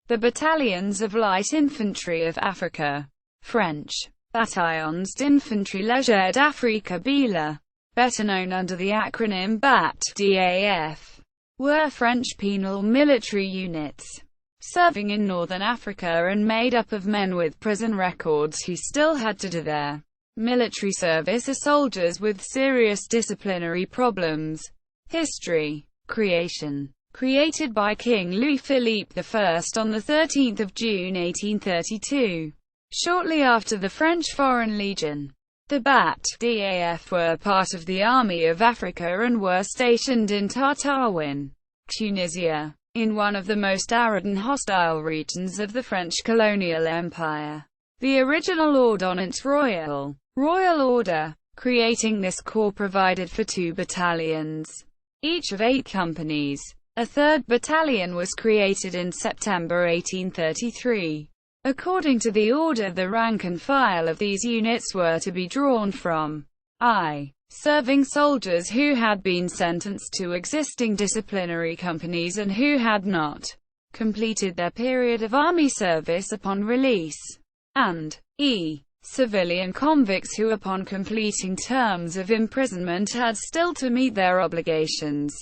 The Battalions of Light Infantry of Africa, French, Bataillons d'Infanterie Légère d'Afrique BILA, better known under the acronym BAT-DAF, were French penal military units, serving in northern Africa and made up of men with prison records who still had to do their military service as soldiers with serious disciplinary problems. History. Creation. Created by King Louis-Philippe I on 13 June 1832, shortly after the French Foreign Legion. The BAT-DAF were part of the Army of Africa and were stationed in Tataouine, Tunisia, in one of the more arid and hostile regions of the French colonial empire. The original Ordonnance Royale, Royal Order, creating this corps provided for 2 battalions, each of 8 companies. A 3rd battalion was created in September 1833. According to the order, the rank and file of these units were to be drawn from I. Serving soldiers who had been sentenced to existing disciplinary companies and who had not completed their period of army service upon release, and E. Civilian convicts who upon completing terms of imprisonment had still to meet their obligations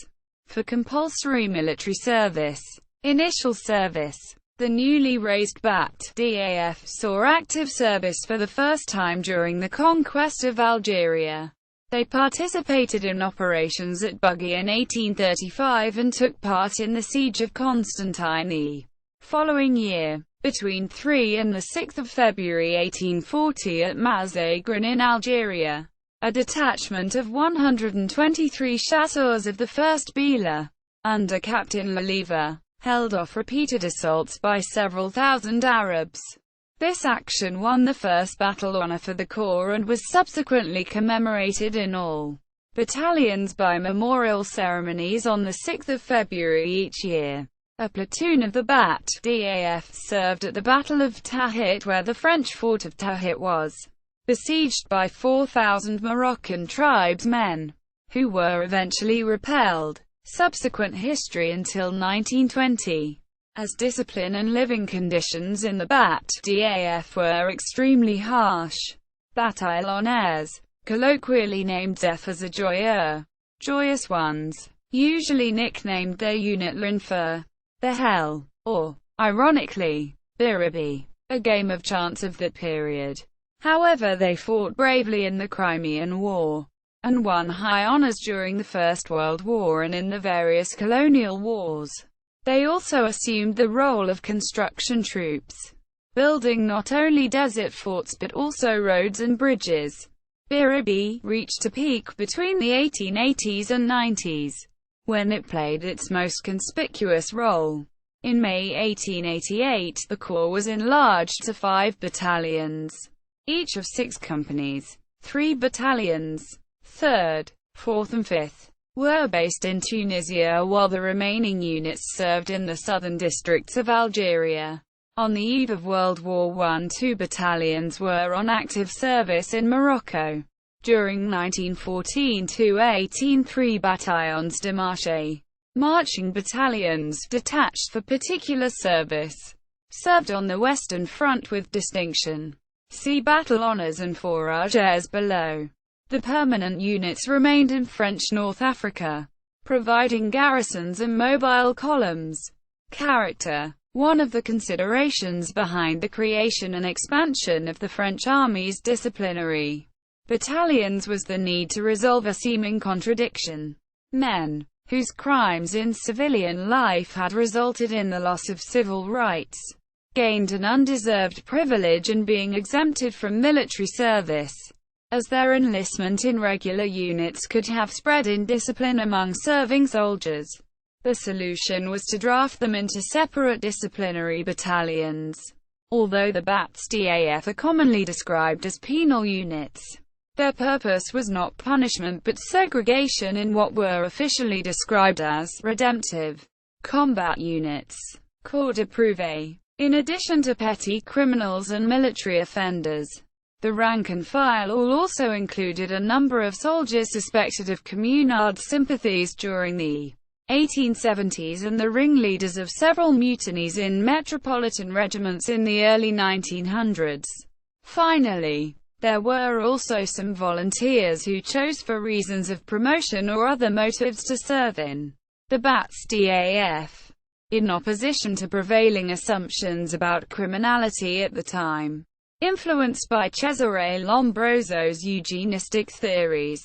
for compulsory military service. Initial service. The newly raised BAT-DAF saw active service for the first time during the conquest of Algeria. They participated in operations at Bugey in 1835 and took part in the siege of Constantine the following year. Between 3 and 6 February 1840 at Mazagran in Algeria, a detachment of 123 chasseurs of the 1st BILA, under Captain Leliva, held off repeated assaults by several thousand Arabs. This action won the first battle honor for the corps and was subsequently commemorated in all battalions by memorial ceremonies on 6 February each year. A platoon of the BAT-DAF served at the Battle of Tahit, where the French fort of Tahit was besieged by 4,000 Moroccan tribesmen, who were eventually repelled. Subsequent history until 1920. As discipline and living conditions in the BAT-DAF were extremely harsh. Bataillons, colloquially named Zephyrs joyeux, joyous ones, usually nicknamed their unit l'enfer, the hell, or, ironically, Biribi, a game of chance of that period. However, they fought bravely in the Crimean War, and won high honors during the First World War and in the various colonial wars. They also assumed the role of construction troops, building not only desert forts but also roads and bridges. Biribi reached a peak between the 1880s and 90s, when it played its most conspicuous role. In May 1888, the corps was enlarged to 5 battalions, each of 6 companies. 3 battalions, 3rd, 4th and 5th, were based in Tunisia, while the remaining units served in the southern districts of Algeria. On the eve of World War I, 2 battalions were on active service in Morocco. During 1914–18, 3 bataillons de marche, marching battalions, detached for particular service, served on the Western Front with distinction. See battle honors and forages below. The permanent units remained in French North Africa, providing garrisons and mobile columns. Character. One of the considerations behind the creation and expansion of the French Army's disciplinary battalions was the need to resolve a seeming contradiction. Men, whose crimes in civilian life had resulted in the loss of civil rights, gained an undeserved privilege in being exempted from military service, as their enlistment in regular units could have spread indiscipline among serving soldiers. The solution was to draft them into separate disciplinary battalions. Although the BAT-DAF are commonly described as penal units, their purpose was not punishment but segregation in what were officially described as redemptive combat units, corps d'approuvés. In addition to petty criminals and military offenders, the rank and file all also included a number of soldiers suspected of communard sympathies during the 1870s and the ringleaders of several mutinies in metropolitan regiments in the early 1900s. Finally, there were also some volunteers who chose for reasons of promotion or other motives to serve in the Bats DAF, in opposition to prevailing assumptions about criminality at the time. Influenced by Cesare Lombroso's eugenistic theories,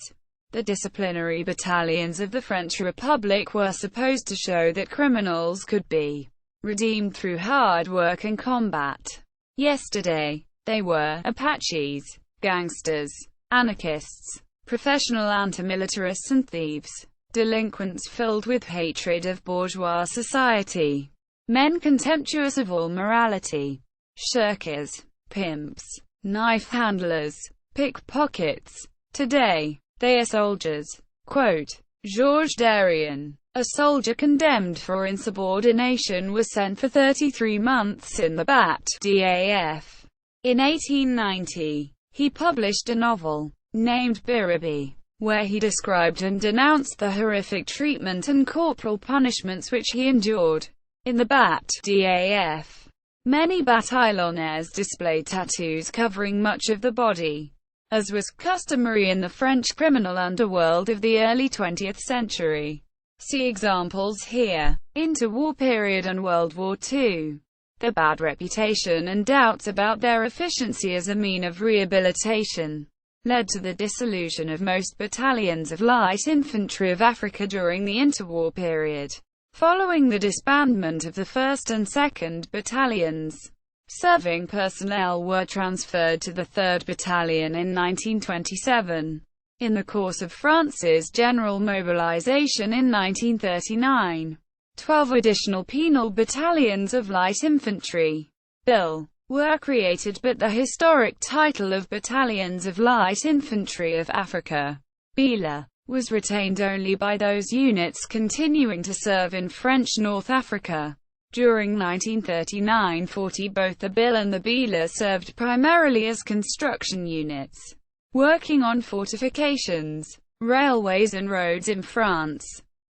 the disciplinary battalions of the French Republic were supposed to show that criminals could be redeemed through hard work and combat. Yesterday, they were Apaches, gangsters, anarchists, professional antimilitarists and thieves, delinquents filled with hatred of bourgeois society, men contemptuous of all morality, shirkers, pimps, knife handlers, pickpockets. Today, they are soldiers. Quote, Georges Darien, a soldier condemned for insubordination, was sent for 33 months in the Bat DAF. In 1890, he published a novel, named Biribi, where he described and denounced the horrific treatment and corporal punishments which he endured in the Bat DAF. Many Bataillons displayed tattoos covering much of the body, as was customary in the French criminal underworld of the early 20th century. See examples here. Interwar period and World War II. The bad reputation and doubts about their efficiency as a mean of rehabilitation led to the dissolution of most battalions of light infantry of Africa during the interwar period. Following the disbandment of the 1st and 2nd Battalions, serving personnel were transferred to the 3rd Battalion in 1927. In the course of France's general mobilization in 1939, 12 additional penal battalions of light infantry, BIL, were created, but the historic title of Battalions of Light Infantry of Africa, BILA, was retained only by those units continuing to serve in French North Africa. During 1939–40, both the BIL and the BILA served primarily as construction units, working on fortifications, railways and roads in France,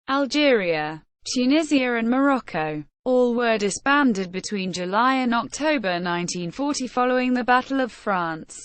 Algeria, Tunisia and Morocco. All were disbanded between July and October 1940 following the Battle of France.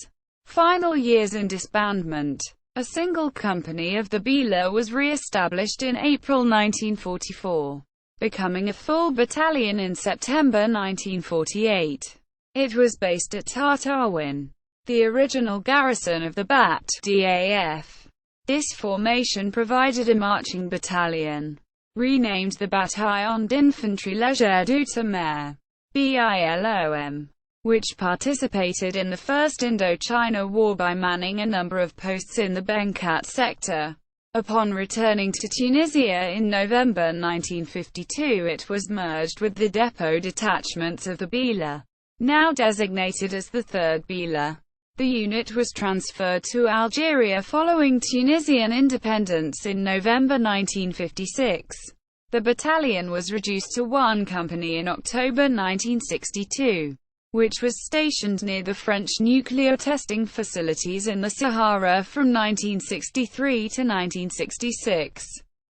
Final years in disbandment. A single company of the BILA was re-established in April 1944, becoming a full battalion in September 1948. It was based at Tartawin, the original garrison of the Bat DAF. This formation provided a marching battalion, renamed the Bataillons d'Infanterie Légère d'Outre-mer, BILOM, which participated in the First Indochina War by manning a number of posts in the Benkat sector. Upon returning to Tunisia in November 1952, it was merged with the depot detachments of the BILA, now designated as the 3rd BILA. The unit was transferred to Algeria following Tunisian independence in November 1956. The battalion was reduced to one company in October 1962, which was stationed near the French nuclear testing facilities in the Sahara from 1963 to 1966.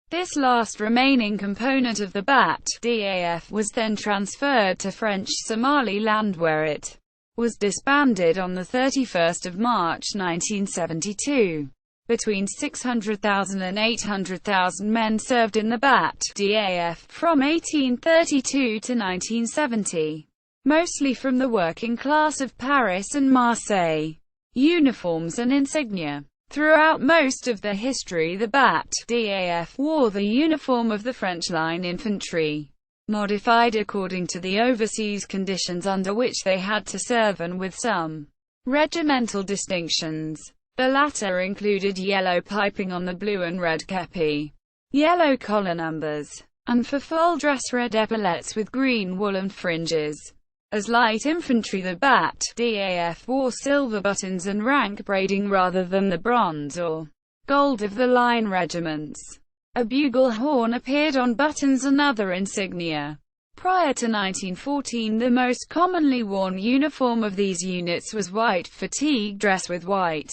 This last remaining component of the Bat DAF was then transferred to French Somaliland, where it was disbanded on 31 March 1972. Between 600,000 and 800,000 men served in the Bat DAF from 1832 to 1970. Mostly from the working class of Paris and Marseille. Uniforms and insignia. Throughout most of their history, the Bat DAF wore the uniform of the French line infantry, modified according to the overseas conditions under which they had to serve and with some regimental distinctions. The latter included yellow piping on the blue and red kepi, yellow collar numbers, and for full dress red epaulettes with green woolen fringes. As light infantry, the Bat DAF wore silver buttons and rank braiding rather than the bronze or gold of the line regiments. A bugle horn appeared on buttons and other insignia. Prior to 1914, the most commonly worn uniform of these units was white fatigue dress with white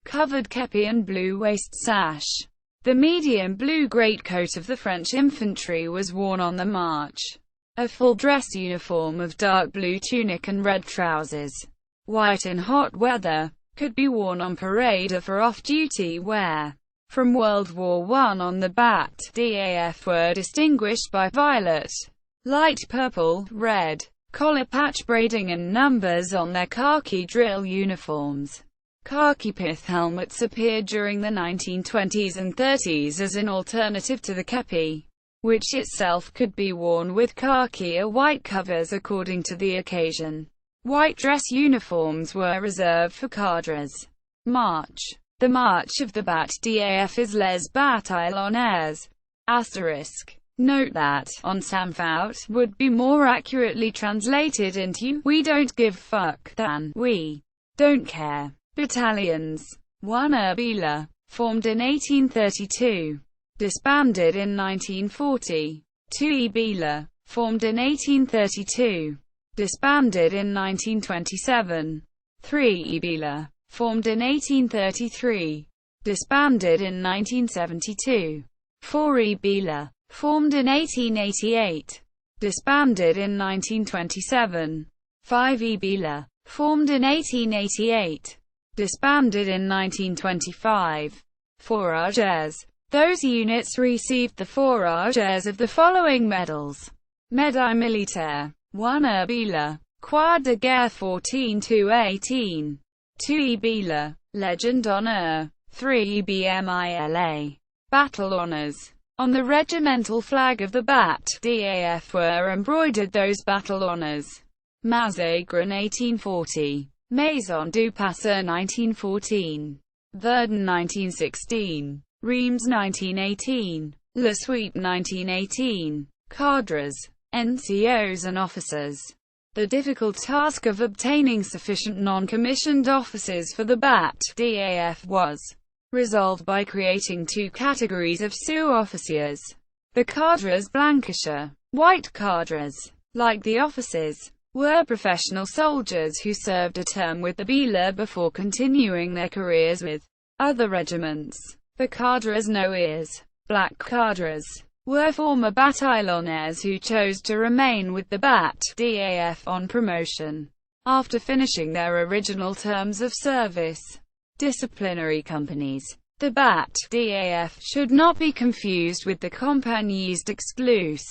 covered kepi and blue waist sash. The medium blue greatcoat of the French infantry was worn on the march. A full-dress uniform of dark blue tunic and red trousers, white in hot weather, could be worn on parade or for off-duty wear. From World War I on, the BAT/DAF were distinguished by violet, light purple, red, collar patch braiding and numbers on their khaki drill uniforms. Khaki pith helmets appeared during the 1920s and 30s as an alternative to the kepi, which itself could be worn with khaki or white covers according to the occasion. White dress uniforms were reserved for cadres. March. The march of the BAT/DAF is Les Bataillons. Note that, on Samfout, would be more accurately translated into, "We don't give fuck," than, "We don't care." Battalions. 1 BILA, formed in 1832. Disbanded in 1940. 2 BILA, formed in 1832. Disbanded in 1927. 3 BILA, formed in 1833. Disbanded in 1972. 4 BILA, formed in 1888. Disbanded in 1927. 5 BILA, formed in 1888. Disbanded in 1925. Fouragers. Those units received the fouragers of the following medals: Médaille militaire, 1 BILA, Croix de guerre 14–18, 2 BILA, Légion d'honneur, 3 BMILA, battle honors. On the regimental flag of the BAT/DAF were embroidered those battle honors: Mazagran 1840, Maison du Passeur 1914, Verdun 1916, Reims 1918, La Suite 1918. Cadres, NCOs and officers. The difficult task of obtaining sufficient non-commissioned officers for the BAT/DAF was resolved by creating two categories of sous-officiers. The cadres blanchisseurs, white cadres, like the officers, were professional soldiers who served a term with the BILA before continuing their careers with other regiments. The cadres noirs, black cadres, were former bataillons who chose to remain with the BAT/DAF on promotion after finishing their original terms of service. Disciplinary companies. The BAT/DAF should not be confused with the compagnies d'exclus,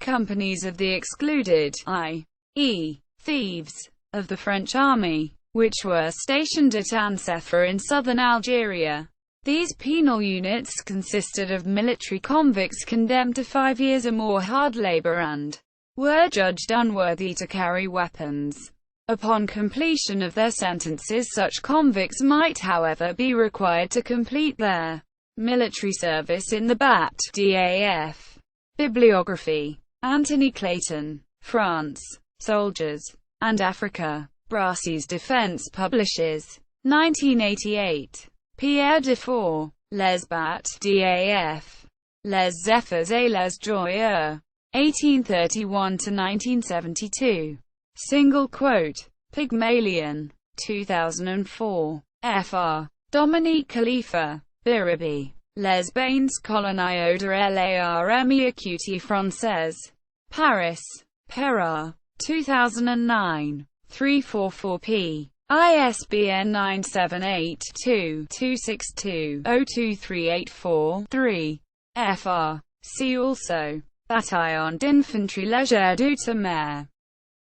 companies of the excluded, i.e., thieves, of the French army, which were stationed at Ancefa in southern Algeria. These penal units consisted of military convicts condemned to 5 years or more hard labor and were judged unworthy to carry weapons. Upon completion of their sentences, such convicts might, however, be required to complete their military service in the BAT/DAF. Bibliography. Anthony Clayton. France. Soldiers and Africa. Brassey's Defense publishes. 1988. Pierre Dufour. Les BAT/DAF. Les Zephyrs et les Joyeux. 1831–1972. Single quote. Pygmalion. 2004. Fr. Dominique Khalifa. Birabi. Les Bains coloniaux de l'armée écoutée française. Paris. Perra. 2009. 344 p. ISBN 978-2-262-02384-3. Fr. See also. Bataillon d'infanterie légère d'outre-mer.